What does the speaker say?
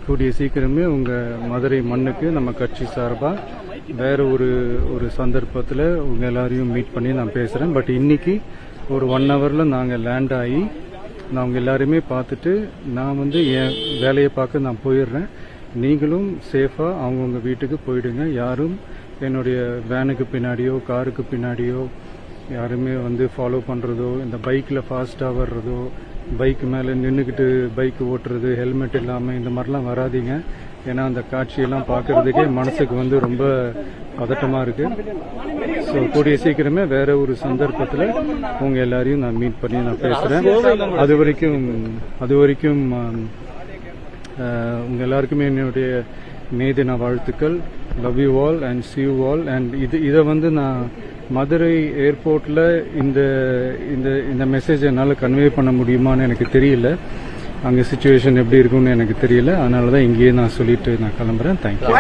கூடிய சீக்கிரமே உங்கள் மதுரை மண்ணுக்கு நம்ம கட்சி சார்பாக வேறு ஒரு சந்தர்ப்பத்தில் உங்கள் எல்லாரையும் மீட் பண்ணி நான் பேசுகிறேன். பட் இன்னைக்கு ஒரு 1 ஹவரில் நாங்கள் லேண்ட் ஆகி நான் உங்கள் எல்லாருமே பார்த்துட்டு நான் என் வேலையை பார்க்க நான் போயிடுறேன். நீங்களும் சேஃபாக அவங்கவுங்க வீட்டுக்கு போயிடுங்க. யாரும் என்னுடைய வேனுக்கு பின்னாடியோ காருக்கு பின்னாடியோ யாருமே ஃபாலோ பண்ணுறதோ, இந்த பைக்கில் ஃபாஸ்ட்டாக வர்றதோ, பைக் மேலே நின்றுக்கிட்டு பைக் ஓட்டுறது, ஹெல்மெட் இல்லாமல் இந்த மாதிரிலாம் வராதிங்க. ஏன்னா அந்த காட்சியெல்லாம் பார்க்கறதுக்கே மனசுக்கு ரொம்ப பதட்டமாக இருக்குது. ஸோ கூடிய சீக்கிரமே வேற ஒரு சந்தர்ப்பத்தில் உங்கள் எல்லாரையும் நான் மீட் பண்ணி நான் பேசுகிறேன். அது வரைக்கும் உங்கள் எல்லாருக்குமே என்னுடைய மே தின வாழ்த்துக்கள். Love you all and see you all. And இதை நான் மதுரை ஏர்போர்ட்டில் இந்த மெசேஜ் என்னால் கன்வே பண்ண முடியுமான்னு எனக்கு தெரியல. அங்கே சிச்சுவேஷன் எப்படி இருக்குன்னு எனக்கு தெரியல. அதனால தான் இங்கேயே நான் சொல்லிட்டு நான் கிளம்புறேன். தேங்க்யூ.